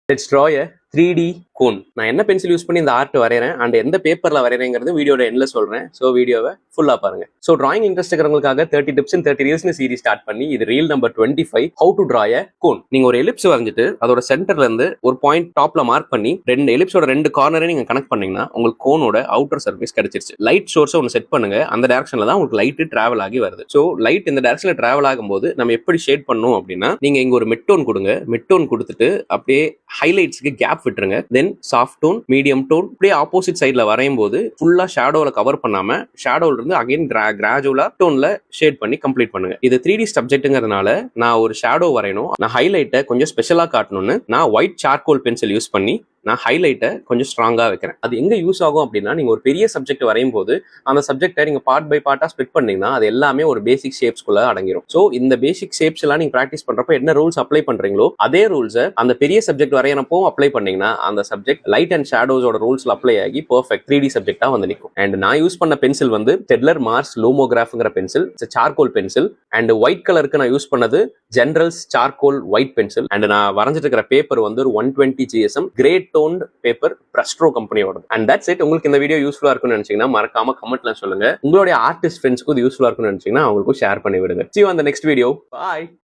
Let's draw a 3D cone. நான் என்ன pencil use பண்ணி இந்த ஆர்ட் வரைகிறேன் அண்ட் எந்த பேப்பர்ல வரைகிறேங்கிறது வீடியோட எண்ட்ல சொல்றேன். ஸோ வீடியோவை ஃபுல்லா பாருங்க. ஸோ டிராயிங் இன்ட்ரெஸ்ட் இருக்கிறவங்களுக்காக 30 டிப்ஸ் இன் 30 ரீல்ஸ்னு சீரிஸ் ஸ்டார்ட் பண்ணி இது reel number 25 how to draw a cone. நீங்க ஒரு எலிப்ஸ் வரைஞ்சிட்டு அதோட சென்டர்ல இருந்து ஒரு பாயிண்ட் டாப்ல மார்க் பண்ணி ரெண்டு எலிப்ஸோட ரெண்டு கார்னரை நீங்க கனெக்ட் பண்ணீங்கன்னா உங்களுக்கு கோனோட அவுட்டர் சர்ஃபேஸ் கிடைச்சிருச்சு. லைட் சோர்ஸ் ஒன்று செட் பண்ணுங்க. அந்த டைரக்ஷன்ல தான் உங்களுக்கு லைட் டிராவல் ஆகி வருது. ஸோ லைட் இந்த டைரக்ஷன்ல டிராவல் ஆகும்போது நம்ம எப்படி ஷேட் பண்ணணும் அப்படின்னா நீங்க இங்க ஒரு மிட் டோன் கொடுங்க. மிட் டோன் கொடுத்துட்டு அப்படியே ஹைலைட்ஸ்க்கு கேப் விட்டுருங்க. தென் சாஃப்ட் டோன், மீடியம் டோன், அப்படியே ஆப்போசிட் சைட்ல வரையும் போது ஃபுல்லா ஷேடோல கவர் பண்ணாம ஷேடோல இருந்து அகைன் கிராஜுவலா டோன்ல ஷேட் பண்ணி கம்ப்ளீட் பண்ணுங்க. இது 3D சப்ஜெக்ட்ங்கிறதுனால நான் ஒரு ஷேடோ வரையணும், நான் ஹைலைட்டை கொஞ்சம் ஸ்பெஷலா காட்டணும்னு நான் ஒயிட் சார்கோல் பென்சில் யூஸ் பண்ணி நான் ஹைலைட்டை கொஞ்சம் ஸ்ட்ராங்கா வைக்கிறேன். அது எங்க யூஸ் ஆகும் அப்படின்னா நீங்க ஒரு பெரிய சப்ஜெக்ட் வரையும் போது அந்த சப்ஜெக்டை நீங்க பார்ட் பை பார்ட்டா ஸ்பிளிட் பண்ணீங்கன்னா அது எல்லாமே ஒரு பேசிக் ஷேப்ஸ்குள்ள அடங்கிடும். ஸோ இந்த பேசிக் ஷேப்ஸ் எல்லாம் நீங்க பிராக்டிஸ் பண்றப்ப என்ன ரூல்ஸ் அப்ளை பண்றீங்களோ அதே ரூல்ஸை அந்த பெரிய சப்ஜெக்ட் வரையறப்போ அப்ளை பண்ணீங்கன்னா அந்த சப்ஜெக்ட் லைட் அண்ட் ஷேடோஸோட ரூல்ஸ்ல அப்ளை ஆகி பர்ஃபெக்ட் 3D சப்ஜெக்டா வந்து நிற்கும். அண்ட் நான் யூஸ் பண்ண பென்சில் வந்து டெட்லர் மார்ஸ் லூமோகிராஃப்ங்கிற pencil, charcoal pencil. And white கலருக்கு நான் யூஸ் பண்ணது General's charcoal white pencil. And நான் வரைஞ்சிட்டு இருக்கிற பேப்பர் வந்து ஒரு 120 GSM grey toned paper, Brustro கம்பெனியோட. And that's it. உங்களுக்கு இந்த வீடியோ யூஸ்ஃபுல்லா இருக்கும்னு நினைச்சீங்கன்னா மறக்காம கமெண்ட்ல சொல்லுங்க. உங்களுடைய ஆர்டிஸ்ட் ஃப்ரெண்ட்ஸ்க்கு யூஸ்ஃபுல்லா இருக்கும்னு நினைச்சீங்கன்னா அவங்களுக்கும் ஷேர் பண்ணி விடுங்க. See you on the next video. Bye.